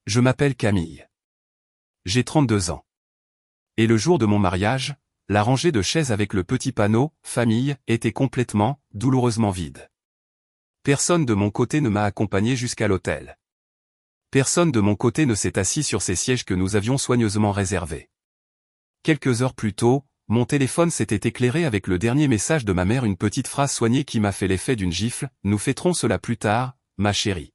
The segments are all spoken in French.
Je m'appelle Camille. J'ai 32 ans. Et le jour de mon mariage, la rangée de chaises avec le petit panneau « Famille » était complètement, douloureusement vide. Personne de mon côté ne m'a accompagné jusqu'à l'hôtel. Personne de mon côté ne s'est assis sur ces sièges que nous avions soigneusement réservés. Quelques heures plus tôt, mon téléphone s'était éclairé avec le dernier message de ma mère, une petite phrase soignée qui m'a fait l'effet d'une gifle: « Nous fêterons cela plus tard, ma chérie.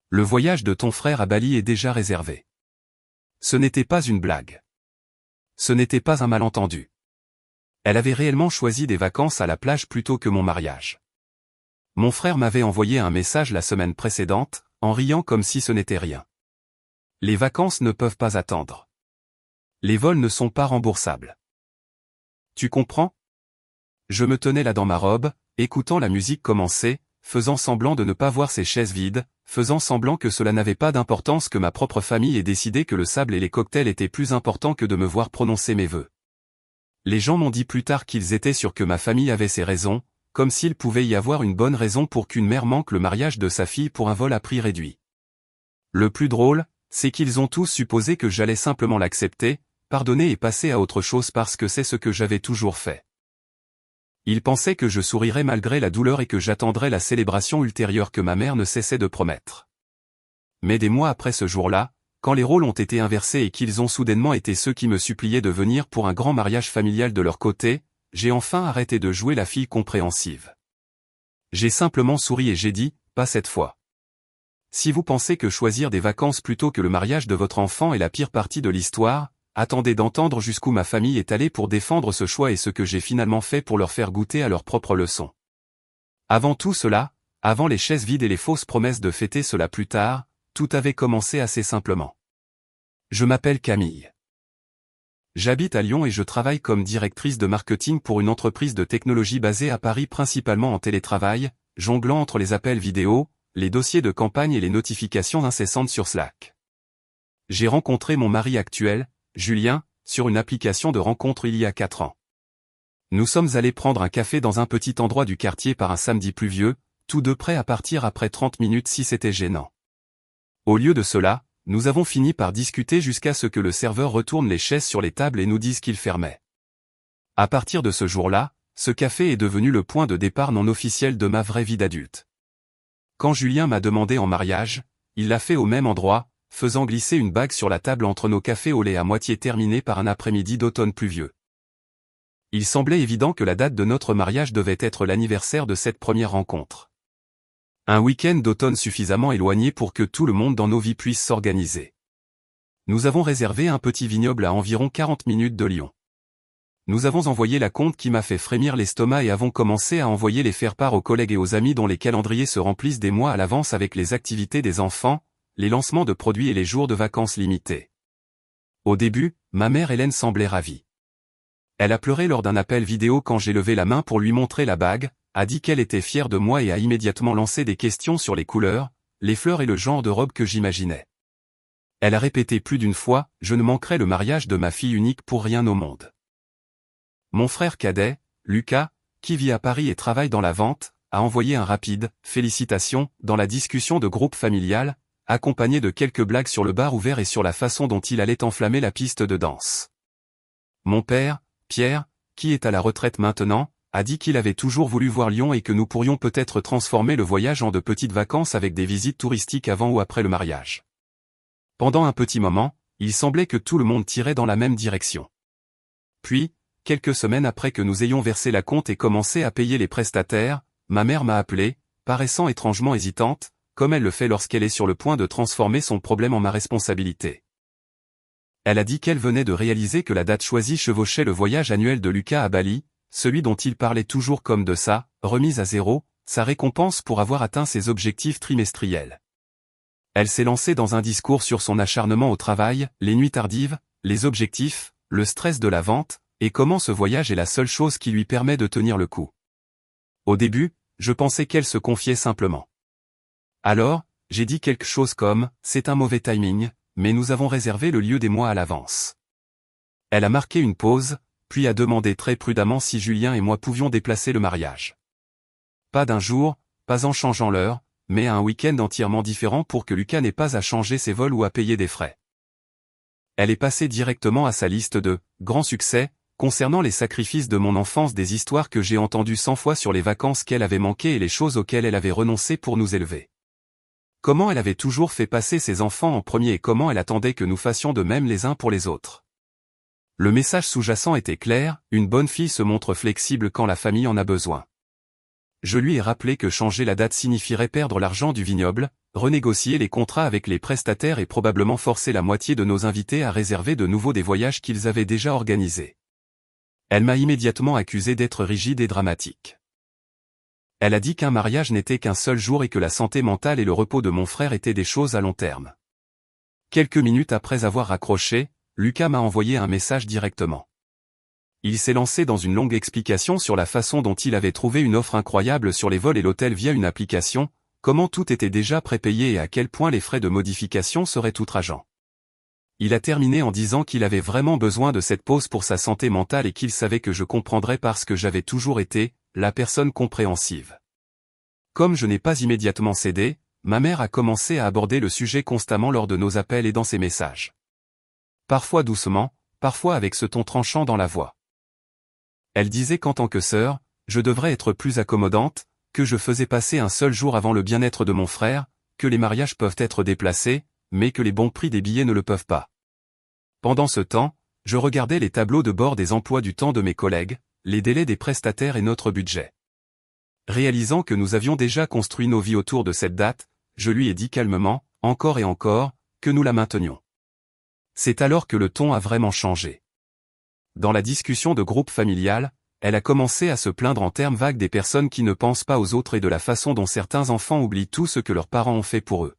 Le voyage de ton frère à Bali est déjà réservé. » Ce n'était pas une blague. Ce n'était pas un malentendu. Elle avait réellement choisi des vacances à la plage plutôt que mon mariage. Mon frère m'avait envoyé un message la semaine précédente, en riant comme si ce n'était rien. Les vacances ne peuvent pas attendre. Les vols ne sont pas remboursables. Tu comprends? Je me tenais là dans ma robe, écoutant la musique commencer, faisant semblant de ne pas voir ces chaises vides, faisant semblant que cela n'avait pas d'importance, que ma propre famille ait décidé que le sable et les cocktails étaient plus importants que de me voir prononcer mes vœux. Les gens m'ont dit plus tard qu'ils étaient sûrs que ma famille avait ses raisons, comme s'il pouvait y avoir une bonne raison pour qu'une mère manque le mariage de sa fille pour un vol à prix réduit. Le plus drôle, c'est qu'ils ont tous supposé que j'allais simplement l'accepter, pardonner et passer à autre chose parce que c'est ce que j'avais toujours fait. Ils pensaient que je sourirais malgré la douleur et que j'attendrais la célébration ultérieure que ma mère ne cessait de promettre. Mais des mois après ce jour-là, quand les rôles ont été inversés et qu'ils ont soudainement été ceux qui me suppliaient de venir pour un grand mariage familial de leur côté, j'ai enfin arrêté de jouer la fille compréhensive. J'ai simplement souri et j'ai dit: pas cette fois. Si vous pensez que choisir des vacances plutôt que le mariage de votre enfant est la pire partie de l'histoire, attendez d'entendre jusqu'où ma famille est allée pour défendre ce choix et ce que j'ai finalement fait pour leur faire goûter à leur propre leçon. Avant tout cela, avant les chaises vides et les fausses promesses de fêter cela plus tard, tout avait commencé assez simplement. Je m'appelle Camille. J'habite à Lyon et je travaille comme directrice de marketing pour une entreprise de technologie basée à Paris, principalement en télétravail, jonglant entre les appels vidéo, les dossiers de campagne et les notifications incessantes sur Slack. J'ai rencontré mon mari actuel, Julien, sur une application de rencontre il y a 4 ans. Nous sommes allés prendre un café dans un petit endroit du quartier par un samedi pluvieux, tous deux prêts à partir après 30 minutes si c'était gênant. Au lieu de cela, nous avons fini par discuter jusqu'à ce que le serveur retourne les chaises sur les tables et nous dise qu'il fermait. À partir de ce jour-là, ce café est devenu le point de départ non officiel de ma vraie vie d'adulte. Quand Julien m'a demandé en mariage, il l'a fait au même endroit, faisant glisser une bague sur la table entre nos cafés au lait à moitié terminés par un après-midi d'automne pluvieux. Il semblait évident que la date de notre mariage devait être l'anniversaire de cette première rencontre. Un week-end d'automne suffisamment éloigné pour que tout le monde dans nos vies puisse s'organiser. Nous avons réservé un petit vignoble à environ 40 minutes de Lyon. Nous avons envoyé la compte qui m'a fait frémir l'estomac et avons commencé à envoyer les faire-part aux collègues et aux amis dont les calendriers se remplissent des mois à l'avance avec les activités des enfants, les lancements de produits et les jours de vacances limités. Au début, ma mère Hélène semblait ravie. Elle a pleuré lors d'un appel vidéo quand j'ai levé la main pour lui montrer la bague, a dit qu'elle était fière de moi et a immédiatement lancé des questions sur les couleurs, les fleurs et le genre de robe que j'imaginais. Elle a répété plus d'une fois: je ne manquerai le mariage de ma fille unique pour rien au monde. Mon frère cadet, Lucas, qui vit à Paris et travaille dans la vente, a envoyé un rapide « félicitations » dans la discussion de groupe familial, accompagné de quelques blagues sur le bar ouvert et sur la façon dont il allait enflammer la piste de danse. Mon père, Pierre, qui est à la retraite maintenant, a dit qu'il avait toujours voulu voir Lyon et que nous pourrions peut-être transformer le voyage en de petites vacances avec des visites touristiques avant ou après le mariage. Pendant un petit moment, il semblait que tout le monde tirait dans la même direction. Puis, quelques semaines après que nous ayons versé la compte et commencé à payer les prestataires, ma mère m'a appelé, paraissant étrangement hésitante, comme elle le fait lorsqu'elle est sur le point de transformer son problème en ma responsabilité. Elle a dit qu'elle venait de réaliser que la date choisie chevauchait le voyage annuel de Lucas à Bali, celui dont il parlait toujours comme de sa remise à zéro, sa récompense pour avoir atteint ses objectifs trimestriels. Elle s'est lancée dans un discours sur son acharnement au travail, les nuits tardives, les objectifs, le stress de la vente, et comment ce voyage est la seule chose qui lui permet de tenir le coup. Au début, je pensais qu'elle se confiait simplement. Alors, j'ai dit quelque chose comme « c'est un mauvais timing, mais nous avons réservé le lieu des mois à l'avance ». Elle a marqué une pause, puis a demandé très prudemment si Julien et moi pouvions déplacer le mariage. Pas d'un jour, pas en changeant l'heure, mais à un week-end entièrement différent pour que Lucas n'ait pas à changer ses vols ou à payer des frais. Elle est passée directement à sa liste de « grands succès » concernant les sacrifices de mon enfance, des histoires que j'ai entendues 100 fois sur les vacances qu'elle avait manquées et les choses auxquelles elle avait renoncé pour nous élever. Comment elle avait toujours fait passer ses enfants en premier et comment elle attendait que nous fassions de même les uns pour les autres. Le message sous-jacent était clair, une bonne fille se montre flexible quand la famille en a besoin. Je lui ai rappelé que changer la date signifierait perdre l'argent du vignoble, renégocier les contrats avec les prestataires et probablement forcer la moitié de nos invités à réserver de nouveau des voyages qu'ils avaient déjà organisés. Elle m'a immédiatement accusé d'être rigide et dramatique. Elle a dit qu'un mariage n'était qu'un seul jour et que la santé mentale et le repos de mon frère étaient des choses à long terme. Quelques minutes après avoir raccroché, Lucas m'a envoyé un message directement. Il s'est lancé dans une longue explication sur la façon dont il avait trouvé une offre incroyable sur les vols et l'hôtel via une application, comment tout était déjà prépayé et à quel point les frais de modification seraient outrageants. Il a terminé en disant qu'il avait vraiment besoin de cette pause pour sa santé mentale et qu'il savait que je comprendrais parce que j'avais toujours été la personne compréhensive. Comme je n'ai pas immédiatement cédé, ma mère a commencé à aborder le sujet constamment lors de nos appels et dans ses messages. Parfois doucement, parfois avec ce ton tranchant dans la voix. Elle disait qu'en tant que sœur, je devrais être plus accommodante, que je faisais passer un seul jour avant le bien-être de mon frère, que les mariages peuvent être déplacés, mais que les bons prix des billets ne le peuvent pas. Pendant ce temps, je regardais les tableaux de bord des emplois du temps de mes collègues, les délais des prestataires et notre budget. Réalisant que nous avions déjà construit nos vies autour de cette date, je lui ai dit calmement, encore et encore, que nous la maintenions. C'est alors que le ton a vraiment changé. Dans la discussion de groupe familial, elle a commencé à se plaindre en termes vagues des personnes qui ne pensent pas aux autres et de la façon dont certains enfants oublient tout ce que leurs parents ont fait pour eux.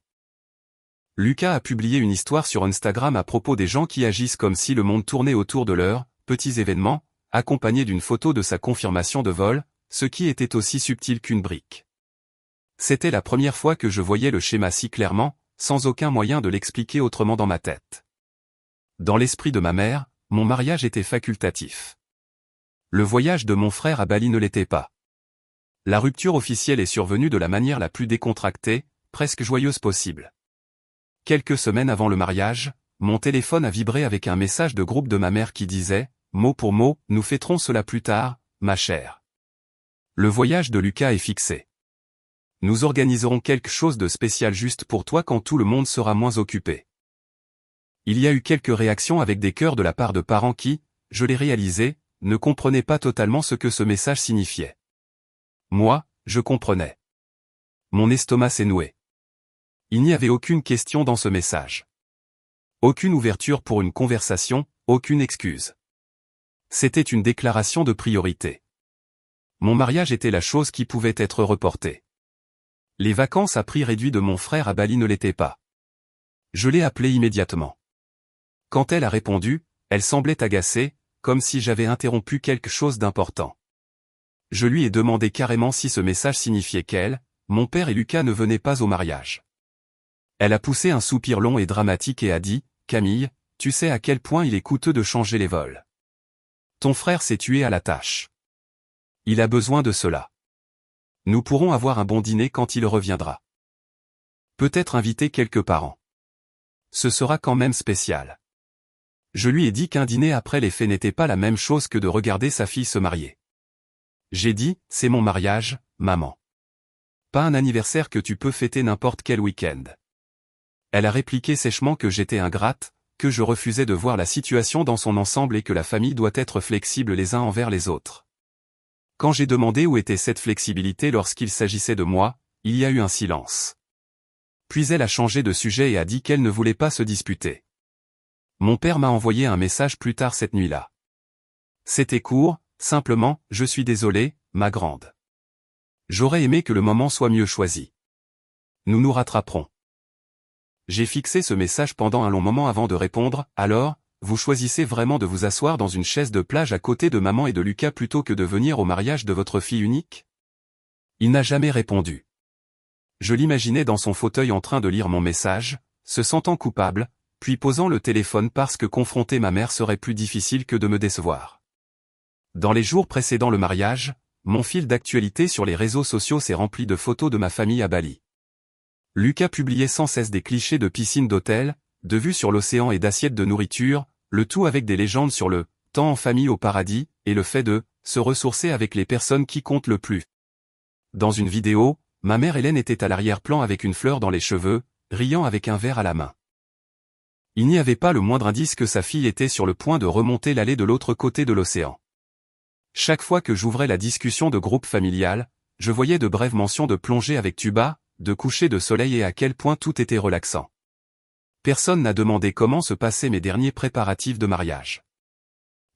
Lucas a publié une histoire sur Instagram à propos des gens qui agissent comme si le monde tournait autour de leurs petits événements, accompagné d'une photo de sa confirmation de vol, ce qui était aussi subtil qu'une brique. C'était la première fois que je voyais le schéma si clairement, sans aucun moyen de l'expliquer autrement dans ma tête. Dans l'esprit de ma mère, mon mariage était facultatif. Le voyage de mon frère à Bali ne l'était pas. La rupture officielle est survenue de la manière la plus décontractée, presque joyeuse possible. Quelques semaines avant le mariage, mon téléphone a vibré avec un message de groupe de ma mère qui disait, mot pour mot, nous fêterons cela plus tard, ma chère. Le voyage de Lucas est fixé. Nous organiserons quelque chose de spécial juste pour toi quand tout le monde sera moins occupé. Il y a eu quelques réactions avec des cœurs de la part de parents qui, je l'ai réalisé, ne comprenaient pas totalement ce que ce message signifiait. Moi, je comprenais. Mon estomac s'est noué. Il n'y avait aucune question dans ce message. Aucune ouverture pour une conversation, aucune excuse. C'était une déclaration de priorité. Mon mariage était la chose qui pouvait être reportée. Les vacances à prix réduit de mon frère à Bali ne l'étaient pas. Je l'ai appelée immédiatement. Quand elle a répondu, elle semblait agacée, comme si j'avais interrompu quelque chose d'important. Je lui ai demandé carrément si ce message signifiait qu'elle, mon père et Lucas ne venaient pas au mariage. Elle a poussé un soupir long et dramatique et a dit, « Camille, tu sais à quel point il est coûteux de changer les vols. Ton frère s'est tué à la tâche. Il a besoin de cela. Nous pourrons avoir un bon dîner quand il reviendra. Peut-être inviter quelques parents. Ce sera quand même spécial. » Je lui ai dit qu'un dîner après les faits n'était pas la même chose que de regarder sa fille se marier. J'ai dit, c'est mon mariage, maman. Pas un anniversaire que tu peux fêter n'importe quel week-end. Elle a répliqué sèchement que j'étais ingrate, que je refusais de voir la situation dans son ensemble et que la famille doit être flexible les uns envers les autres. Quand j'ai demandé où était cette flexibilité lorsqu'il s'agissait de moi, il y a eu un silence. Puis elle a changé de sujet et a dit qu'elle ne voulait pas se disputer. Mon père m'a envoyé un message plus tard cette nuit-là. C'était court, simplement, je suis désolé, ma grande. J'aurais aimé que le moment soit mieux choisi. Nous nous rattraperons. J'ai fixé ce message pendant un long moment avant de répondre, alors, vous choisissez vraiment de vous asseoir dans une chaise de plage à côté de maman et de Lucas plutôt que de venir au mariage de votre fille unique? Il n'a jamais répondu. Je l'imaginais dans son fauteuil en train de lire mon message, se sentant coupable, puis posant le téléphone parce que confronter ma mère serait plus difficile que de me décevoir. Dans les jours précédant le mariage, mon fil d'actualité sur les réseaux sociaux s'est rempli de photos de ma famille à Bali. Lucas publiait sans cesse des clichés de piscines d'hôtel, de vues sur l'océan et d'assiettes de nourriture, le tout avec des légendes sur le temps en famille au paradis, et le fait de se ressourcer avec les personnes qui comptent le plus. Dans une vidéo, ma mère Hélène était à l'arrière-plan avec une fleur dans les cheveux, riant avec un verre à la main. Il n'y avait pas le moindre indice que sa fille était sur le point de remonter l'allée de l'autre côté de l'océan. Chaque fois que j'ouvrais la discussion de groupe familial, je voyais de brèves mentions de plongée avec tuba, de coucher de soleil et à quel point tout était relaxant. Personne n'a demandé comment se passaient mes derniers préparatifs de mariage.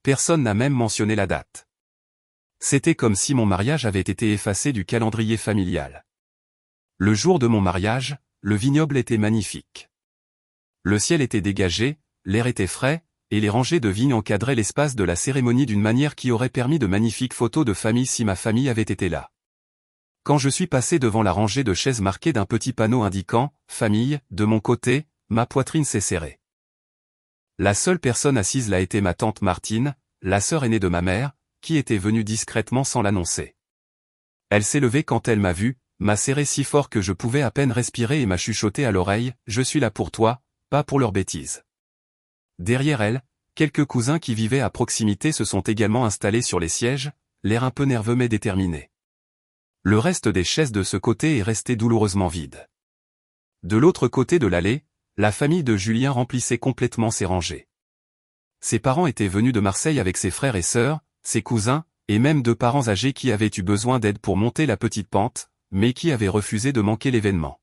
Personne n'a même mentionné la date. C'était comme si mon mariage avait été effacé du calendrier familial. Le jour de mon mariage, le vignoble était magnifique. Le ciel était dégagé, l'air était frais, et les rangées de vignes encadraient l'espace de la cérémonie d'une manière qui aurait permis de magnifiques photos de famille si ma famille avait été là. Quand je suis passé devant la rangée de chaises marquées d'un petit panneau indiquant « Famille », de mon côté, ma poitrine s'est serrée. La seule personne assise là était ma tante Martine, la sœur aînée de ma mère, qui était venue discrètement sans l'annoncer. Elle s'est levée quand elle m'a vu, m'a serré si fort que je pouvais à peine respirer et m'a chuchoté à l'oreille « Je suis là pour toi, pas pour leurs bêtises ». Derrière elle, quelques cousins qui vivaient à proximité se sont également installés sur les sièges, l'air un peu nerveux mais déterminé. Le reste des chaises de ce côté est resté douloureusement vide. De l'autre côté de l'allée, la famille de Julien remplissait complètement ses rangées. Ses parents étaient venus de Marseille avec ses frères et sœurs, ses cousins, et même 2 parents âgés qui avaient eu besoin d'aide pour monter la petite pente, mais qui avaient refusé de manquer l'événement.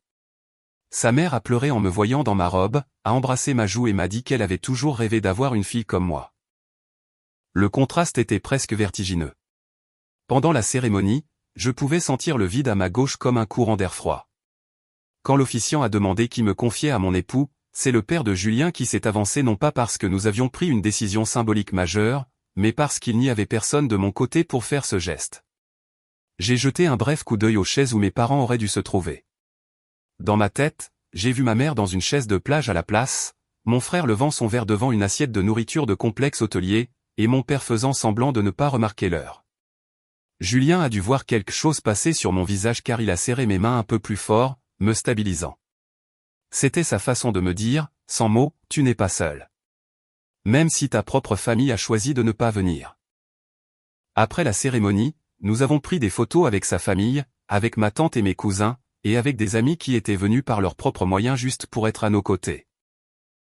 Sa mère a pleuré en me voyant dans ma robe, a embrassé ma joue et m'a dit qu'elle avait toujours rêvé d'avoir une fille comme moi. Le contraste était presque vertigineux. Pendant la cérémonie, je pouvais sentir le vide à ma gauche comme un courant d'air froid. Quand l'officiant a demandé qui me confiait à mon époux, c'est le père de Julien qui s'est avancé non pas parce que nous avions pris une décision symbolique majeure, mais parce qu'il n'y avait personne de mon côté pour faire ce geste. J'ai jeté un bref coup d'œil aux chaises où mes parents auraient dû se trouver. Dans ma tête, j'ai vu ma mère dans une chaise de plage à la place, mon frère levant son verre devant une assiette de nourriture de complexe hôtelier, et mon père faisant semblant de ne pas remarquer l'heure. Julien a dû voir quelque chose passer sur mon visage car il a serré mes mains un peu plus fort, me stabilisant. C'était sa façon de me dire, sans mots, tu n'es pas seul. Même si ta propre famille a choisi de ne pas venir. Après la cérémonie, nous avons pris des photos avec sa famille, avec ma tante et mes cousins, et avec des amis qui étaient venus par leurs propres moyens juste pour être à nos côtés.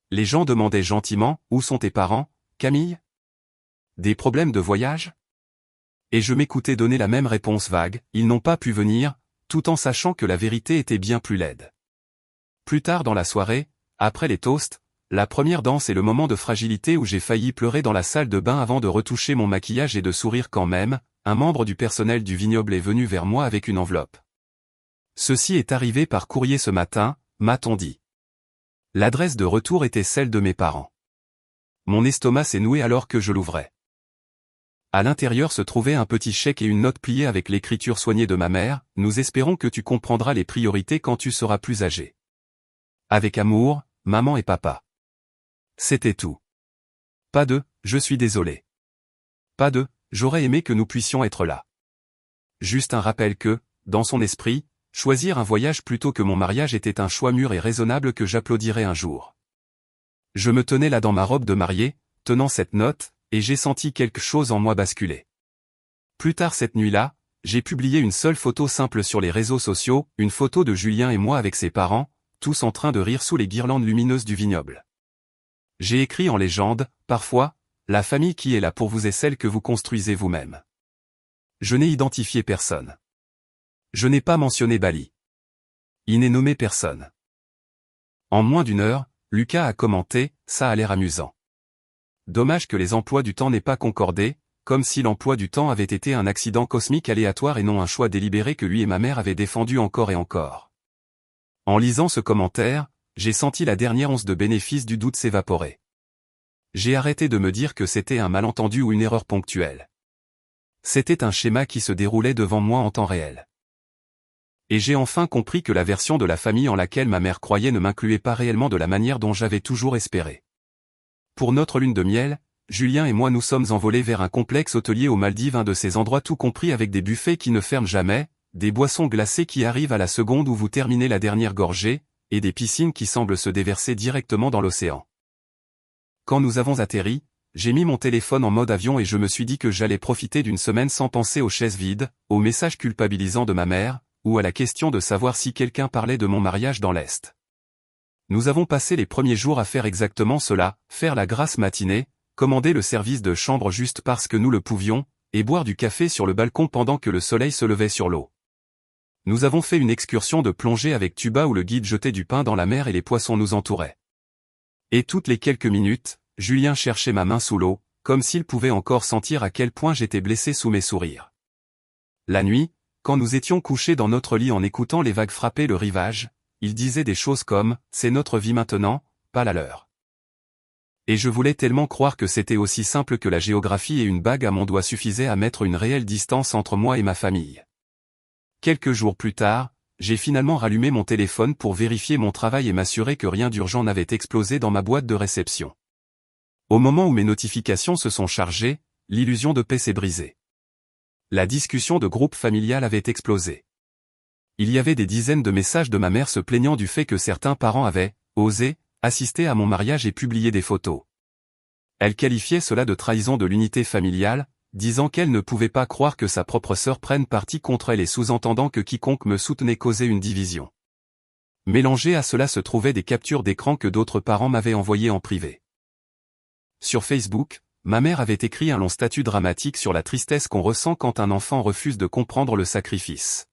Les gens demandaient gentiment, où sont tes parents, Camille? Des problèmes de voyage? Et je m'écoutais donner la même réponse vague, ils n'ont pas pu venir, tout en sachant que la vérité était bien plus laide. Plus tard dans la soirée, après les toasts, la première danse et le moment de fragilité où j'ai failli pleurer dans la salle de bain avant de retoucher mon maquillage et de sourire quand même, un membre du personnel du vignoble est venu vers moi avec une enveloppe. Ceci est arrivé par courrier ce matin, m'a-t-on dit. L'adresse de retour était celle de mes parents. Mon estomac s'est noué alors que je l'ouvrais. À l'intérieur se trouvait un petit chèque et une note pliée avec l'écriture soignée de ma mère, nous espérons que tu comprendras les priorités quand tu seras plus âgé. Avec amour, maman et papa. C'était tout. Pas de « je suis désolé ». Pas de « j'aurais aimé que nous puissions être là ». Juste un rappel que, dans son esprit, choisir un voyage plutôt que mon mariage était un choix mûr et raisonnable que j'applaudirais un jour. Je me tenais là dans ma robe de mariée, tenant cette note, et j'ai senti quelque chose en moi basculer. Plus tard cette nuit-là, j'ai publié une seule photo simple sur les réseaux sociaux, une photo de Julien et moi avec ses parents, tous en train de rire sous les guirlandes lumineuses du vignoble. J'ai écrit en légende, parfois, la famille qui est là pour vous est celle que vous construisez vous-même. Je n'ai identifié personne. Je n'ai pas mentionné Bali. Il n'est nommé personne. En moins d'une heure, Lucas a commenté, ça a l'air amusant. Dommage que les emplois du temps n'aient pas concordé, comme si l'emploi du temps avait été un accident cosmique aléatoire et non un choix délibéré que lui et ma mère avaient défendu encore et encore. En lisant ce commentaire, j'ai senti la dernière once de bénéfice du doute s'évaporer. J'ai arrêté de me dire que c'était un malentendu ou une erreur ponctuelle. C'était un schéma qui se déroulait devant moi en temps réel. Et j'ai enfin compris que la version de la famille en laquelle ma mère croyait ne m'incluait pas réellement de la manière dont j'avais toujours espéré. Pour notre lune de miel, Julien et moi nous sommes envolés vers un complexe hôtelier aux Maldives, un de ces endroits tout compris avec des buffets qui ne ferment jamais, des boissons glacées qui arrivent à la seconde où vous terminez la dernière gorgée, et des piscines qui semblent se déverser directement dans l'océan. Quand nous avons atterri, j'ai mis mon téléphone en mode avion et je me suis dit que j'allais profiter d'une semaine sans penser aux chaises vides, aux messages culpabilisants de ma mère, ou à la question de savoir si quelqu'un parlait de mon mariage dans l'Est. Nous avons passé les premiers jours à faire exactement cela, faire la grasse matinée, commander le service de chambre juste parce que nous le pouvions, et boire du café sur le balcon pendant que le soleil se levait sur l'eau. Nous avons fait une excursion de plongée avec tuba où le guide jetait du pain dans la mer et les poissons nous entouraient. Et toutes les quelques minutes, Julien cherchait ma main sous l'eau, comme s'il pouvait encore sentir à quel point j'étais blessé sous mes sourires. La nuit, quand nous étions couchés dans notre lit en écoutant les vagues frapper le rivage, il disait des choses comme « c'est notre vie maintenant, pas la leur ». Et je voulais tellement croire que c'était aussi simple que la géographie et une bague à mon doigt suffisaient à mettre une réelle distance entre moi et ma famille. Quelques jours plus tard, j'ai finalement rallumé mon téléphone pour vérifier mon travail et m'assurer que rien d'urgent n'avait explosé dans ma boîte de réception. Au moment où mes notifications se sont chargées, l'illusion de paix s'est brisée. La discussion de groupe familial avait explosé. Il y avait des dizaines de messages de ma mère se plaignant du fait que certains parents avaient osé assister à mon mariage et publier des photos. Elle qualifiait cela de trahison de l'unité familiale, disant qu'elle ne pouvait pas croire que sa propre sœur prenne parti contre elle et sous-entendant que quiconque me soutenait causait une division. Mélangées à cela se trouvaient des captures d'écran que d'autres parents m'avaient envoyées en privé. Sur Facebook, ma mère avait écrit un long statut dramatique sur la tristesse qu'on ressent quand un enfant refuse de comprendre le sacrifice.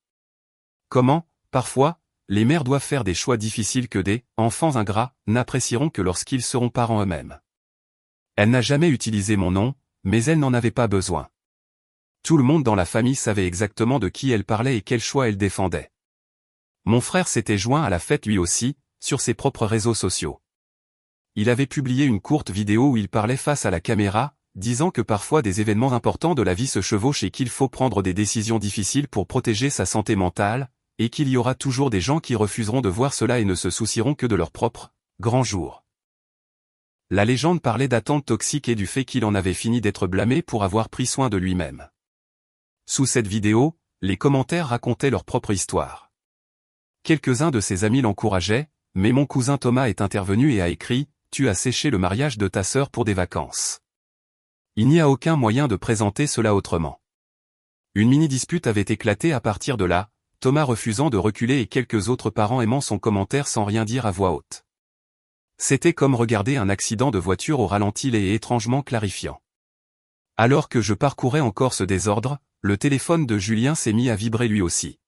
Comment, parfois, les mères doivent faire des choix difficiles que des « enfants ingrats » n'apprécieront que lorsqu'ils seront parents eux-mêmes. Elle n'a jamais utilisé mon nom, mais elle n'en avait pas besoin. Tout le monde dans la famille savait exactement de qui elle parlait et quel choix elle défendait. Mon frère s'était joint à la fête lui aussi, sur ses propres réseaux sociaux. Il avait publié une courte vidéo où il parlait face à la caméra, disant que parfois des événements importants de la vie se chevauchent et qu'il faut prendre des décisions difficiles pour protéger sa santé mentale, et qu'il y aura toujours des gens qui refuseront de voir cela et ne se soucieront que de leur propre grand jour. La légende parlait d'attentes toxiques et du fait qu'il en avait fini d'être blâmé pour avoir pris soin de lui-même. Sous cette vidéo, les commentaires racontaient leur propre histoire. Quelques-uns de ses amis l'encourageaient, mais mon cousin Thomas est intervenu et a écrit « Tu as séché le mariage de ta sœur pour des vacances. » Il n'y a aucun moyen de présenter cela autrement. Une mini-dispute avait éclaté à partir de là, Thomas refusant de reculer et quelques autres parents aimant son commentaire sans rien dire à voix haute. C'était comme regarder un accident de voiture au ralenti et étrangement clarifiant. Alors que je parcourais encore ce désordre, le téléphone de Julien s'est mis à vibrer lui aussi.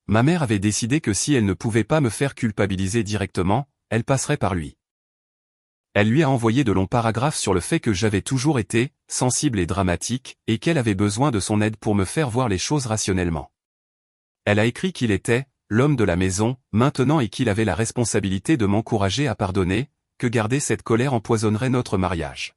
Ma mère avait décidé que si elle ne pouvait pas me faire culpabiliser directement, elle passerait par lui. Elle lui a envoyé de longs paragraphes sur le fait que j'avais toujours été sensible et dramatique, et qu'elle avait besoin de son aide pour me faire voir les choses rationnellement. Elle a écrit qu'il était l'homme de la maison, maintenant et qu'il avait la responsabilité de m'encourager à pardonner, que garder cette colère empoisonnerait notre mariage.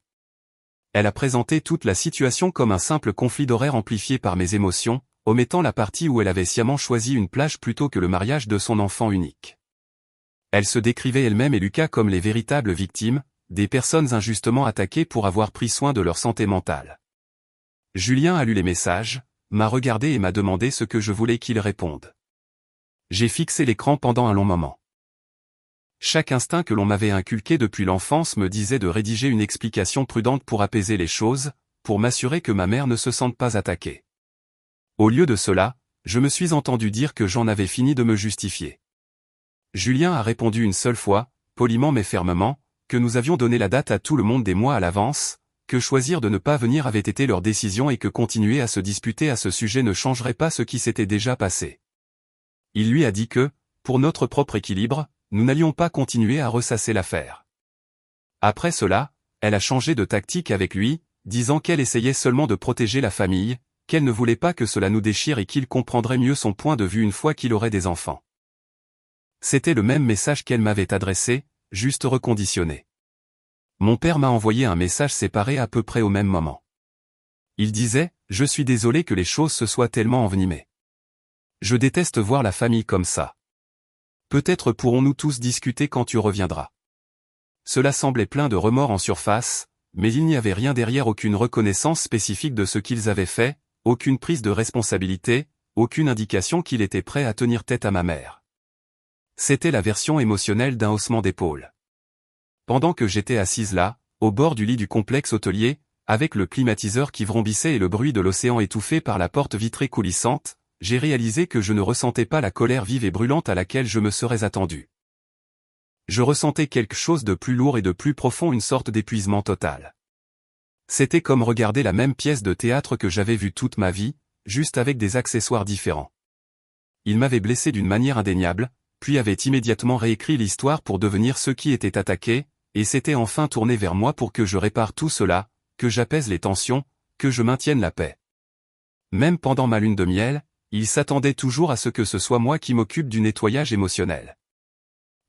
Elle a présenté toute la situation comme un simple conflit d'horaires amplifié par mes émotions, omettant la partie où elle avait sciemment choisi une plage plutôt que le mariage de son enfant unique. Elle se décrivait elle-même et Lucas comme les véritables victimes, des personnes injustement attaquées pour avoir pris soin de leur santé mentale. Julien a lu les messages, m'a regardé et m'a demandé ce que je voulais qu'il réponde. J'ai fixé l'écran pendant un long moment. Chaque instinct que l'on m'avait inculqué depuis l'enfance me disait de rédiger une explication prudente pour apaiser les choses, pour m'assurer que ma mère ne se sente pas attaquée. Au lieu de cela, je me suis entendu dire que j'en avais fini de me justifier. Julien a répondu une seule fois, poliment mais fermement, que nous avions donné la date à tout le monde des mois à l'avance, que choisir de ne pas venir avait été leur décision et que continuer à se disputer à ce sujet ne changerait pas ce qui s'était déjà passé. Il lui a dit que, pour notre propre équilibre, nous n'allions pas continuer à ressasser l'affaire. Après cela, elle a changé de tactique avec lui, disant qu'elle essayait seulement de protéger la famille, qu'elle ne voulait pas que cela nous déchire et qu'il comprendrait mieux son point de vue une fois qu'il aurait des enfants. C'était le même message qu'elle m'avait adressé, juste reconditionné. Mon père m'a envoyé un message séparé à peu près au même moment. Il disait « Je suis désolé que les choses se soient tellement envenimées. Je déteste voir la famille comme ça. Peut-être pourrons-nous tous discuter quand tu reviendras. » Cela semblait plein de remords en surface, mais il n'y avait rien derrière, aucune reconnaissance spécifique de ce qu'ils avaient fait, aucune prise de responsabilité, aucune indication qu'il était prêt à tenir tête à ma mère. C'était la version émotionnelle d'un haussement d'épaule. Pendant que j'étais assise là, au bord du lit du complexe hôtelier, avec le climatiseur qui vrombissait et le bruit de l'océan étouffé par la porte vitrée coulissante, j'ai réalisé que je ne ressentais pas la colère vive et brûlante à laquelle je me serais attendu. Je ressentais quelque chose de plus lourd et de plus profond, une sorte d'épuisement total. C'était comme regarder la même pièce de théâtre que j'avais vue toute ma vie, juste avec des accessoires différents. Il m'avait blessé d'une manière indéniable, puis avait immédiatement réécrit l'histoire pour devenir ceux qui étaient attaqués, et s'était enfin tourné vers moi pour que je répare tout cela, que j'apaise les tensions, que je maintienne la paix. Même pendant ma lune de miel, il s'attendait toujours à ce que ce soit moi qui m'occupe du nettoyage émotionnel.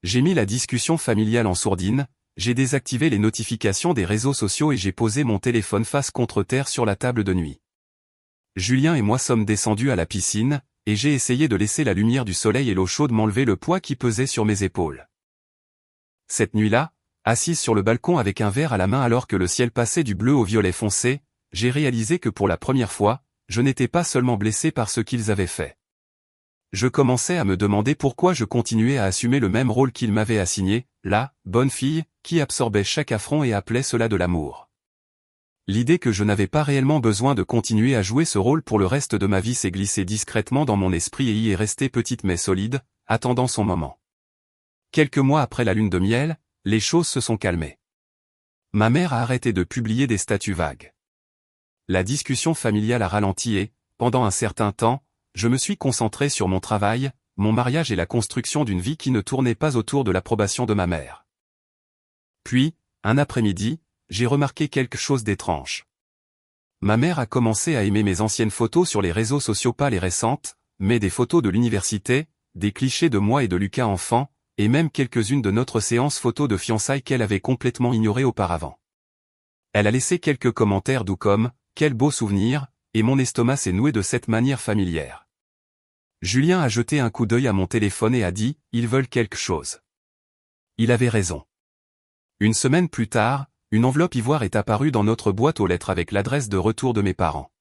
J'ai mis la discussion familiale en sourdine, j'ai désactivé les notifications des réseaux sociaux et j'ai posé mon téléphone face contre terre sur la table de nuit. Julien et moi sommes descendus à la piscine, et j'ai essayé de laisser la lumière du soleil et l'eau chaude m'enlever le poids qui pesait sur mes épaules. Cette nuit-là, assise sur le balcon avec un verre à la main alors que le ciel passait du bleu au violet foncé, j'ai réalisé que pour la première fois, je n'étais pas seulement blessé par ce qu'ils avaient fait. Je commençais à me demander pourquoi je continuais à assumer le même rôle qu'ils m'avaient assigné, la bonne fille, qui absorbait chaque affront et appelait cela de l'amour. L'idée que je n'avais pas réellement besoin de continuer à jouer ce rôle pour le reste de ma vie s'est glissée discrètement dans mon esprit et y est restée petite mais solide, attendant son moment. Quelques mois après la lune de miel, les choses se sont calmées. Ma mère a arrêté de publier des statuts vagues. La discussion familiale a ralenti et, pendant un certain temps, je me suis concentré sur mon travail, mon mariage et la construction d'une vie qui ne tournait pas autour de l'approbation de ma mère. Puis, un après-midi, j'ai remarqué quelque chose d'étrange. Ma mère a commencé à aimer mes anciennes photos sur les réseaux sociaux, pas les récentes, mais des photos de l'université, des clichés de moi et de Lucas enfant, et même quelques-unes de notre séance photo de fiançailles qu'elle avait complètement ignorées auparavant. Elle a laissé quelques commentaires doux comme « Quel beau souvenir !» et mon estomac s'est noué de cette manière familière. Julien a jeté un coup d'œil à mon téléphone et a dit « Ils veulent quelque chose ». Il avait raison. Une semaine plus tard, une enveloppe ivoire est apparue dans notre boîte aux lettres avec l'adresse de retour de mes parents.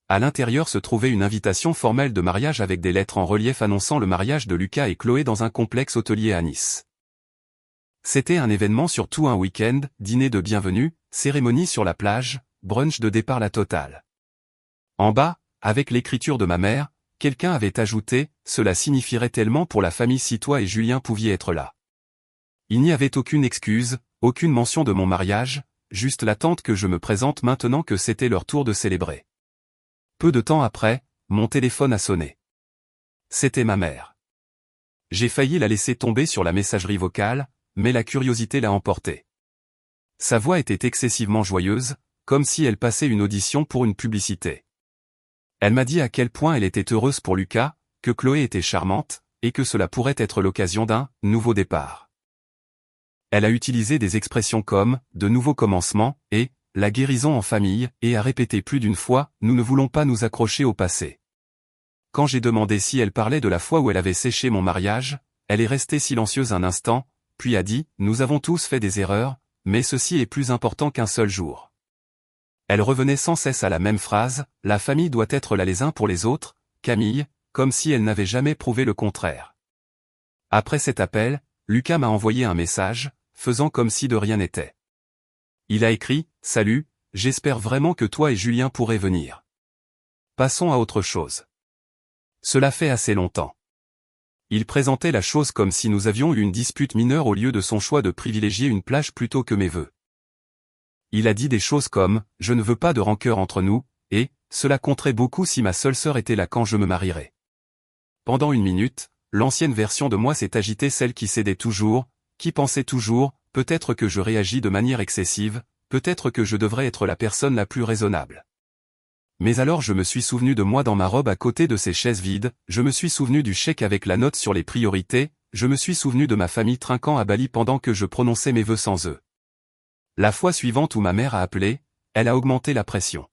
À l'intérieur se trouvait une invitation formelle de mariage avec des lettres en relief annonçant le mariage de Lucas et Chloé dans un complexe hôtelier à Nice. C'était un événement sur tout un week-end, dîner de bienvenue, cérémonie sur la plage, brunch de départ la totale. En bas, avec l'écriture de ma mère, quelqu'un avait ajouté « Cela signifierait tellement pour la famille si toi et Julien pouviez être là ». Il n'y avait aucune excuse, aucune mention de mon mariage, juste l'attente que je me présente maintenant que c'était leur tour de célébrer. Peu de temps après, mon téléphone a sonné. C'était ma mère. J'ai failli la laisser tomber sur la messagerie vocale, mais la curiosité l'a emportée. Sa voix était excessivement joyeuse, comme si elle passait une audition pour une publicité. Elle m'a dit à quel point elle était heureuse pour Lucas, que Chloé était charmante, et que cela pourrait être l'occasion d'un nouveau départ. Elle a utilisé des expressions comme « de nouveaux commencements » et « la guérison en famille » et a répété plus d'une fois « nous ne voulons pas nous accrocher au passé ». Quand j'ai demandé si elle parlait de la fois où elle avait séché mon mariage, elle est restée silencieuse un instant, puis a dit « nous avons tous fait des erreurs, mais ceci est plus important qu'un seul jour ». Elle revenait sans cesse à la même phrase, la famille doit être là les uns pour les autres, Camille, comme si elle n'avait jamais prouvé le contraire. Après cet appel, Lucas m'a envoyé un message, faisant comme si de rien n'était. Il a écrit, « Salut, j'espère vraiment que toi et Julien pourrez venir. Passons à autre chose. » Cela fait assez longtemps. Il présentait la chose comme si nous avions eu une dispute mineure au lieu de son choix de privilégier une plage plutôt que mes vœux. Il a dit des choses comme « Je ne veux pas de rancœur entre nous » et « Cela compterait beaucoup si ma seule sœur était là quand je me marierais. » Pendant une minute, l'ancienne version de moi s'est agitée, celle qui cédait toujours, qui pensait toujours, peut-être que je réagis de manière excessive, peut-être que je devrais être la personne la plus raisonnable. Mais alors je me suis souvenu de moi dans ma robe à côté de ces chaises vides, je me suis souvenu du chèque avec la note sur les priorités, je me suis souvenu de ma famille trinquant à Bali pendant que je prononçais mes vœux sans eux. La fois suivante où ma mère a appelé, elle a augmenté la pression.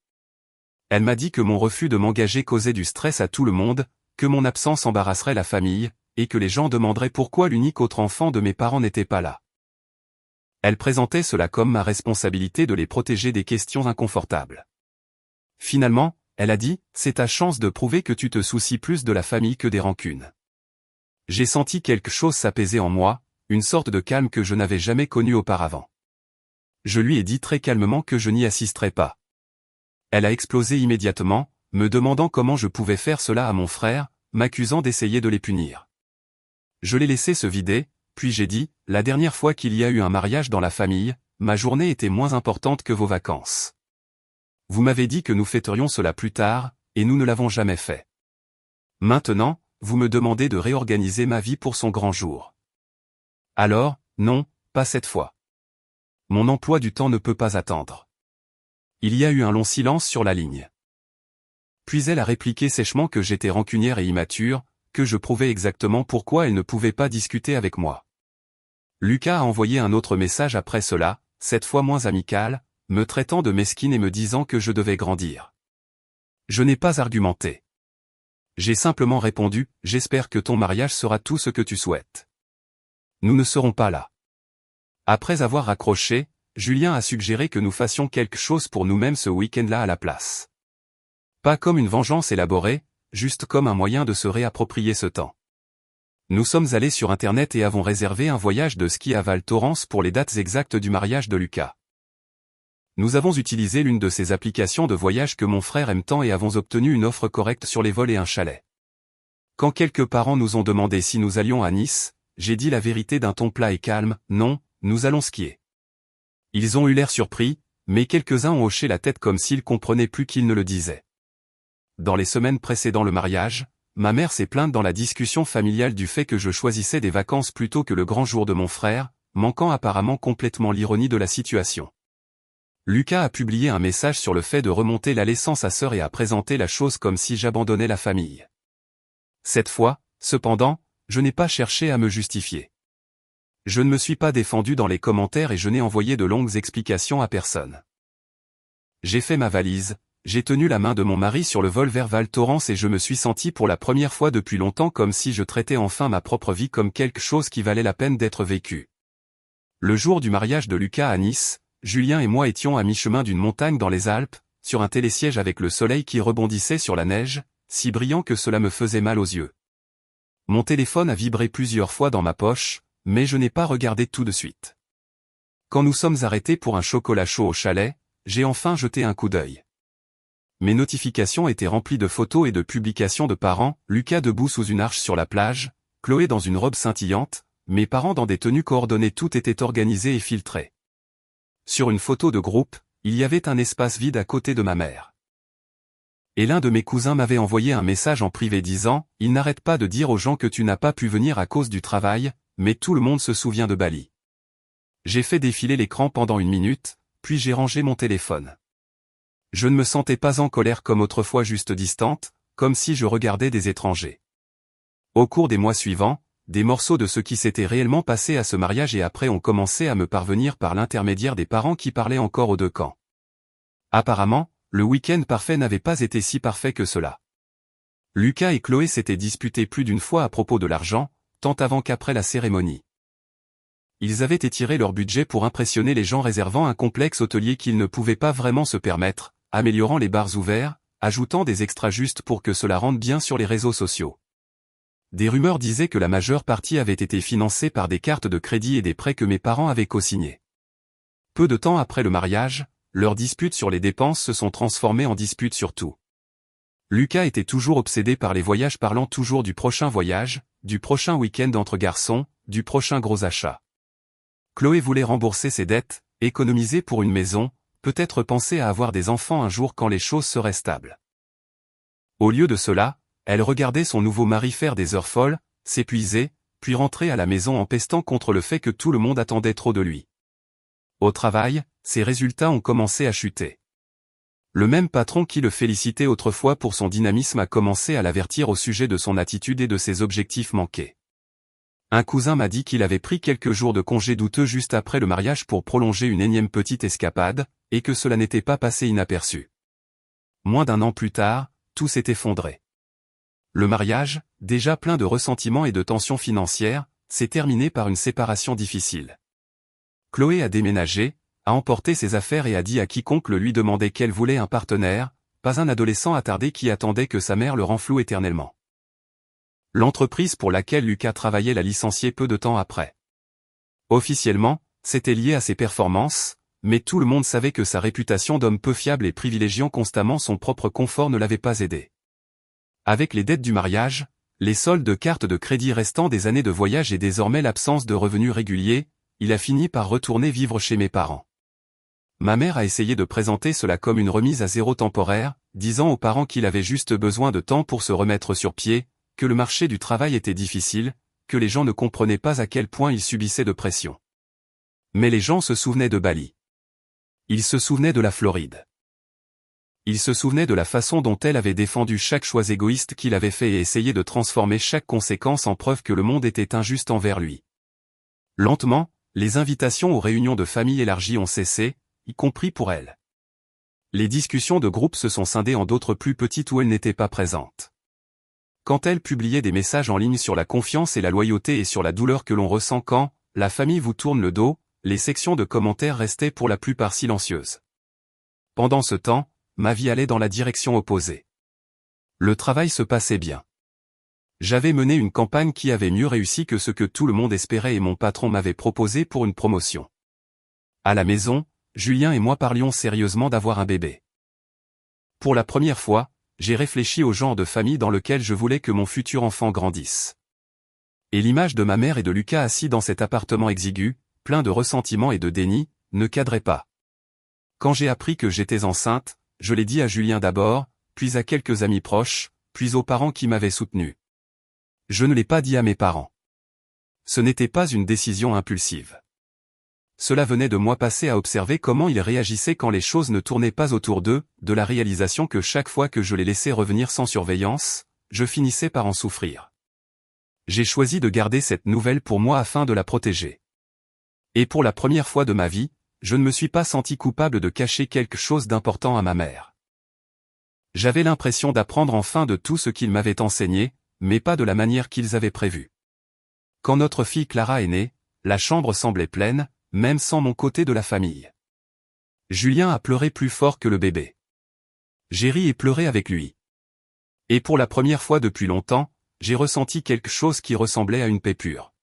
Elle m'a dit que mon refus de m'engager causait du stress à tout le monde, que mon absence embarrasserait la famille, et que les gens demanderaient pourquoi l'unique autre enfant de mes parents n'était pas là. Elle présentait cela comme ma responsabilité de les protéger des questions inconfortables. Finalement, elle a dit, c'est ta chance de prouver que tu te soucies plus de la famille que des rancunes. J'ai senti quelque chose s'apaiser en moi, une sorte de calme que je n'avais jamais connu auparavant. Je lui ai dit très calmement que je n'y assisterais pas. Elle a explosé immédiatement, me demandant comment je pouvais faire cela à mon frère, m'accusant d'essayer de les punir. Je l'ai laissé se vider, puis j'ai dit, la dernière fois qu'il y a eu un mariage dans la famille, ma journée était moins importante que vos vacances. Vous m'avez dit que nous fêterions cela plus tard, et nous ne l'avons jamais fait. Maintenant, vous me demandez de réorganiser ma vie pour son grand jour. Alors, non, pas cette fois. Mon emploi du temps ne peut pas attendre. Il y a eu un long silence sur la ligne. Puis elle a répliqué sèchement que j'étais rancunière et immature, que je prouvais exactement pourquoi elle ne pouvait pas discuter avec moi. Lucas a envoyé un autre message après cela, cette fois moins amical, me traitant de mesquine et me disant que je devais grandir. Je n'ai pas argumenté. J'ai simplement répondu, j'espère que ton mariage sera tout ce que tu souhaites. Nous ne serons pas là. Après avoir raccroché, Julien a suggéré que nous fassions quelque chose pour nous-mêmes ce week-end-là à la place. Pas comme une vengeance élaborée, juste comme un moyen de se réapproprier ce temps. Nous sommes allés sur Internet et avons réservé un voyage de ski à Val Thorens pour les dates exactes du mariage de Lucas. Nous avons utilisé l'une de ces applications de voyage que mon frère aime tant et avons obtenu une offre correcte sur les vols et un chalet. Quand quelques parents nous ont demandé si nous allions à Nice, j'ai dit la vérité d'un ton plat et calme, non, nous allons skier. Ils ont eu l'air surpris, mais quelques-uns ont hoché la tête comme s'ils comprenaient plus qu'ils ne le disaient. Dans les semaines précédant le mariage, ma mère s'est plainte dans la discussion familiale du fait que je choisissais des vacances plutôt que le grand jour de mon frère, manquant apparemment complètement l'ironie de la situation. Lucas a publié un message sur le fait de remonter l'allée sans sa sœur et a présenté la chose comme si j'abandonnais la famille. Cette fois, cependant, je n'ai pas cherché à me justifier. Je ne me suis pas défendu dans les commentaires et je n'ai envoyé de longues explications à personne. J'ai fait ma valise, j'ai tenu la main de mon mari sur le vol vers Val Thorens et je me suis senti pour la première fois depuis longtemps comme si je traitais enfin ma propre vie comme quelque chose qui valait la peine d'être vécu. Le jour du mariage de Lucas à Nice, Julien et moi étions à mi-chemin d'une montagne dans les Alpes, sur un télésiège avec le soleil qui rebondissait sur la neige, si brillant que cela me faisait mal aux yeux. Mon téléphone a vibré plusieurs fois dans ma poche, mais je n'ai pas regardé tout de suite. Quand nous sommes arrêtés pour un chocolat chaud au chalet, j'ai enfin jeté un coup d'œil. Mes notifications étaient remplies de photos et de publications de parents, Lucas debout sous une arche sur la plage, Chloé dans une robe scintillante, mes parents dans des tenues coordonnées, tout était organisé et filtré. Sur une photo de groupe, il y avait un espace vide à côté de ma mère. Et l'un de mes cousins m'avait envoyé un message en privé disant « Il n'arrête pas de dire aux gens que tu n'as pas pu venir à cause du travail, mais tout le monde se souvient de Bali. » J'ai fait défiler l'écran pendant 1 minute, puis j'ai rangé mon téléphone. Je ne me sentais pas en colère comme autrefois, juste distante, comme si je regardais des étrangers. Au cours des mois suivants, des morceaux de ce qui s'était réellement passé à ce mariage et après ont commencé à me parvenir par l'intermédiaire des parents qui parlaient encore aux deux camps. Apparemment, le week-end parfait n'avait pas été si parfait que cela. Lucas et Chloé s'étaient disputés plus d'une fois à propos de l'argent, tant avant qu'après la cérémonie. Ils avaient étiré leur budget pour impressionner les gens, réservant un complexe hôtelier qu'ils ne pouvaient pas vraiment se permettre, améliorant les bars ouverts, ajoutant des extras juste pour que cela rende bien sur les réseaux sociaux. Des rumeurs disaient que la majeure partie avait été financée par des cartes de crédit et des prêts que mes parents avaient co-signés. Peu de temps après le mariage, leurs disputes sur les dépenses se sont transformées en disputes sur tout. Lucas était toujours obsédé par les voyages, parlant toujours du prochain voyage, du prochain week-end entre garçons, du prochain gros achat. Chloé voulait rembourser ses dettes, économiser pour une maison, peut-être penser à avoir des enfants un jour quand les choses seraient stables. Au lieu de cela, elle regardait son nouveau mari faire des heures folles, s'épuiser, puis rentrer à la maison en pestant contre le fait que tout le monde attendait trop de lui. Au travail, ses résultats ont commencé à chuter. Le même patron qui le félicitait autrefois pour son dynamisme a commencé à l'avertir au sujet de son attitude et de ses objectifs manqués. Un cousin m'a dit qu'il avait pris quelques jours de congé douteux juste après le mariage pour prolonger une énième petite escapade, et que cela n'était pas passé inaperçu. Moins d'1 an plus tard, tout s'est effondré. Le mariage, déjà plein de ressentiments et de tensions financières, s'est terminé par une séparation difficile. Chloé a déménagé, a emporté ses affaires et a dit à quiconque le lui demandait qu'elle voulait un partenaire, pas un adolescent attardé qui attendait que sa mère le renfloue éternellement. L'entreprise pour laquelle Lucas travaillait l'a licencié peu de temps après. Officiellement, c'était lié à ses performances, mais tout le monde savait que sa réputation d'homme peu fiable et privilégiant constamment son propre confort ne l'avait pas aidé. Avec les dettes du mariage, les soldes de cartes de crédit restant des années de voyage et désormais l'absence de revenus réguliers, il a fini par retourner vivre chez mes parents. Ma mère a essayé de présenter cela comme une remise à zéro temporaire, disant aux parents qu'il avait juste besoin de temps pour se remettre sur pied, que le marché du travail était difficile, que les gens ne comprenaient pas à quel point ils subissaient de pression. Mais les gens se souvenaient de Bali. Ils se souvenaient de la Floride. Ils se souvenaient de la façon dont elle avait défendu chaque choix égoïste qu'il avait fait et essayé de transformer chaque conséquence en preuve que le monde était injuste envers lui. Lentement, les invitations aux réunions de famille élargies ont cessé, y compris pour elle. Les discussions de groupe se sont scindées en d'autres plus petites où elle n'était pas présente. Quand elle publiait des messages en ligne sur la confiance et la loyauté et sur la douleur que l'on ressent quand la famille vous tourne le dos, les sections de commentaires restaient pour la plupart silencieuses. Pendant ce temps, ma vie allait dans la direction opposée. Le travail se passait bien. J'avais mené une campagne qui avait mieux réussi que ce que tout le monde espérait et mon patron m'avait proposé pour une promotion. À la maison, Julien et moi parlions sérieusement d'avoir un bébé. Pour la première fois, j'ai réfléchi au genre de famille dans lequel je voulais que mon futur enfant grandisse. Et l'image de ma mère et de Lucas assis dans cet appartement exigu, plein de ressentiment et de déni, ne cadrait pas. Quand j'ai appris que j'étais enceinte, je l'ai dit à Julien d'abord, puis à quelques amis proches, puis aux parents qui m'avaient soutenu. Je ne l'ai pas dit à mes parents. Ce n'était pas une décision impulsive. Cela venait de moi passer à observer comment ils réagissaient quand les choses ne tournaient pas autour d'eux, de la réalisation que chaque fois que je les laissais revenir sans surveillance, je finissais par en souffrir. J'ai choisi de garder cette nouvelle pour moi afin de la protéger. Et pour la première fois de ma vie, je ne me suis pas senti coupable de cacher quelque chose d'important à ma mère. J'avais l'impression d'apprendre enfin de tout ce qu'ils m'avaient enseigné, mais pas de la manière qu'ils avaient prévue. Quand notre fille Clara est née, la chambre semblait pleine, même sans mon côté de la famille. Julien a pleuré plus fort que le bébé. J'ai ri et pleuré avec lui. Et pour la première fois depuis longtemps, j'ai ressenti quelque chose qui ressemblait à une paix pure.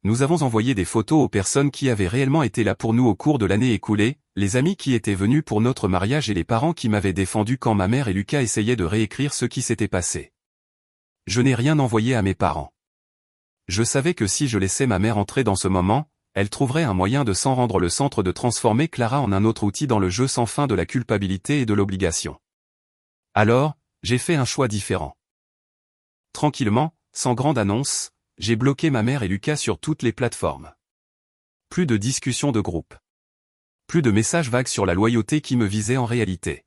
Nous avons envoyé des photos aux personnes qui avaient réellement été là pour nous au cours de l'année écoulée, les amis qui étaient venus pour notre mariage et les parents qui m'avaient défendu quand ma mère et Lucas essayaient de réécrire ce qui s'était passé. Je n'ai rien envoyé à mes parents. Je savais que si je laissais ma mère entrer dans ce moment, elle trouverait un moyen de s'en rendre le centre de transformer Clara en un autre outil dans le jeu sans fin de la culpabilité et de l'obligation. Alors, j'ai fait un choix différent. Tranquillement, sans grande annonce, j'ai bloqué ma mère et Lucas sur toutes les plateformes. Plus de discussions de groupe. Plus de messages vagues sur la loyauté qui me visaient en réalité.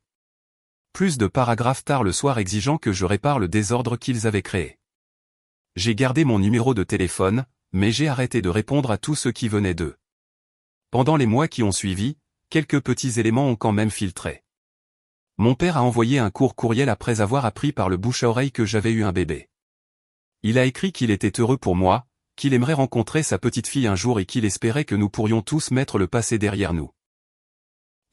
Plus de paragraphes tard le soir exigeant que je répare le désordre qu'ils avaient créé. J'ai gardé mon numéro de téléphone, mais j'ai arrêté de répondre à tout ce qui venait d'eux. Pendant les mois qui ont suivi, quelques petits éléments ont quand même filtré. Mon père a envoyé un court courriel après avoir appris par le bouche à oreille que j'avais eu un bébé. Il a écrit qu'il était heureux pour moi, qu'il aimerait rencontrer sa petite fille un jour et qu'il espérait que nous pourrions tous mettre le passé derrière nous.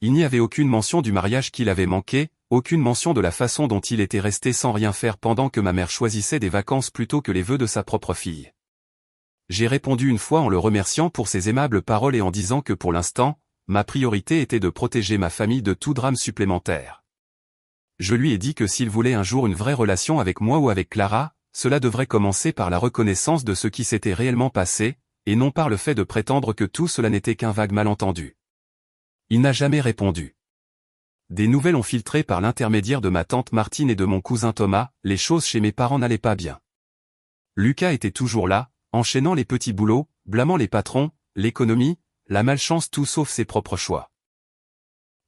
Il n'y avait aucune mention du mariage qu'il avait manqué, aucune mention de la façon dont il était resté sans rien faire pendant que ma mère choisissait des vacances plutôt que les vœux de sa propre fille. J'ai répondu une fois en le remerciant pour ses aimables paroles et en disant que pour l'instant, ma priorité était de protéger ma famille de tout drame supplémentaire. Je lui ai dit que s'il voulait un jour une vraie relation avec moi ou avec Clara, cela devrait commencer par la reconnaissance de ce qui s'était réellement passé, et non par le fait de prétendre que tout cela n'était qu'un vague malentendu. Il n'a jamais répondu. Des nouvelles ont filtré par l'intermédiaire de ma tante Martine et de mon cousin Thomas, les choses chez mes parents n'allaient pas bien. Lucas était toujours là, enchaînant les petits boulots, blâmant les patrons, l'économie, la malchance tout sauf ses propres choix.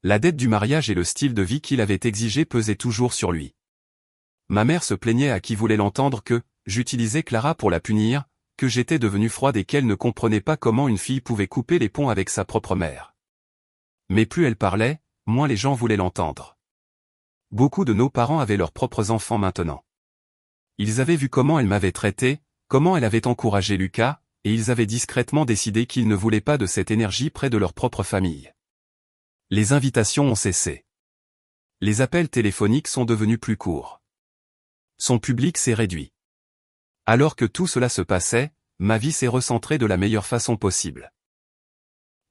La dette du mariage et le style de vie qu'il avait exigé pesaient toujours sur lui. Ma mère se plaignait à qui voulait l'entendre que j'utilisais Clara pour la punir, que j'étais devenu froide et qu'elle ne comprenait pas comment une fille pouvait couper les ponts avec sa propre mère. Mais plus elle parlait, moins les gens voulaient l'entendre. Beaucoup de nos parents avaient leurs propres enfants maintenant. Ils avaient vu comment elle m'avait traité, comment elle avait encouragé Lucas, et ils avaient discrètement décidé qu'ils ne voulaient pas de cette énergie près de leur propre famille. Les invitations ont cessé. Les appels téléphoniques sont devenus plus courts. Son public s'est réduit. Alors que tout cela se passait, ma vie s'est recentrée de la meilleure façon possible.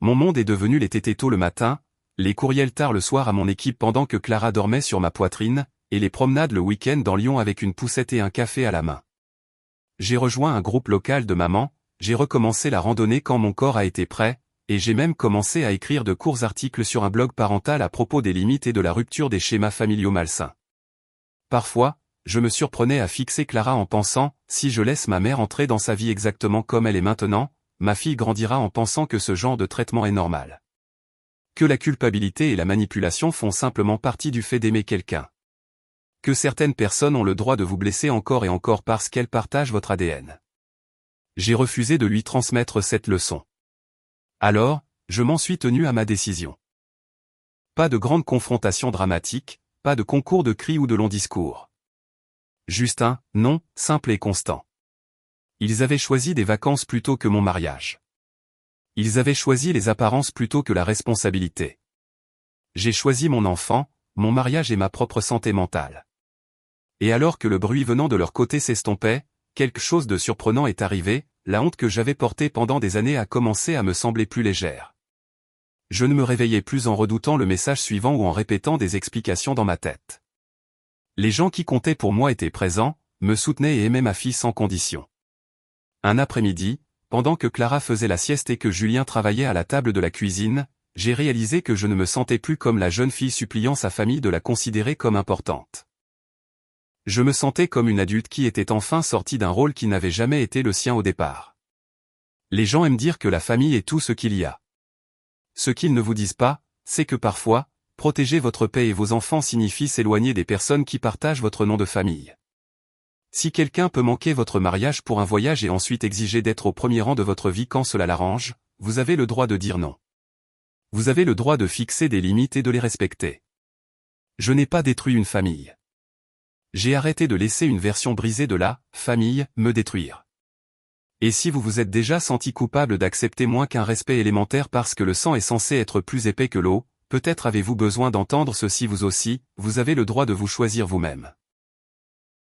Mon monde est devenu les tétés tôt le matin, les courriels tard le soir à mon équipe pendant que Clara dormait sur ma poitrine, et les promenades le week-end dans Lyon avec une poussette et un café à la main. J'ai rejoint un groupe local de mamans, j'ai recommencé la randonnée quand mon corps a été prêt, et j'ai même commencé à écrire de courts articles sur un blog parental à propos des limites et de la rupture des schémas familiaux malsains. Parfois, je me surprenais à fixer Clara en pensant, si je laisse ma mère entrer dans sa vie exactement comme elle est maintenant, ma fille grandira en pensant que ce genre de traitement est normal. Que la culpabilité et la manipulation font simplement partie du fait d'aimer quelqu'un. Que certaines personnes ont le droit de vous blesser encore et encore parce qu'elles partagent votre ADN. J'ai refusé de lui transmettre cette leçon. Alors, je m'en suis tenu à ma décision. Pas de grande confrontation dramatique, pas de concours de cris ou de longs discours. Juste un « non » simple et constant. Ils avaient choisi des vacances plutôt que mon mariage. Ils avaient choisi les apparences plutôt que la responsabilité. J'ai choisi mon enfant, mon mariage et ma propre santé mentale. Et alors que le bruit venant de leur côté s'estompait, quelque chose de surprenant est arrivé, la honte que j'avais portée pendant des années a commencé à me sembler plus légère. Je ne me réveillais plus en redoutant le message suivant ou en répétant des explications dans ma tête. Les gens qui comptaient pour moi étaient présents, me soutenaient et aimaient ma fille sans condition. Un après-midi, pendant que Clara faisait la sieste et que Julien travaillait à la table de la cuisine, j'ai réalisé que je ne me sentais plus comme la jeune fille suppliant sa famille de la considérer comme importante. Je me sentais comme une adulte qui était enfin sortie d'un rôle qui n'avait jamais été le sien au départ. Les gens aiment dire que la famille est tout ce qu'il y a. Ce qu'ils ne vous disent pas, c'est que parfois, protéger votre paix et vos enfants signifie s'éloigner des personnes qui partagent votre nom de famille. Si quelqu'un peut manquer votre mariage pour un voyage et ensuite exiger d'être au premier rang de votre vie quand cela l'arrange, vous avez le droit de dire non. Vous avez le droit de fixer des limites et de les respecter. Je n'ai pas détruit une famille. J'ai arrêté de laisser une version brisée de la famille me détruire. Et si vous vous êtes déjà senti coupable d'accepter moins qu'un respect élémentaire parce que le sang est censé être plus épais que l'eau, peut-être avez-vous besoin d'entendre ceci vous aussi, vous avez le droit de vous choisir vous-même.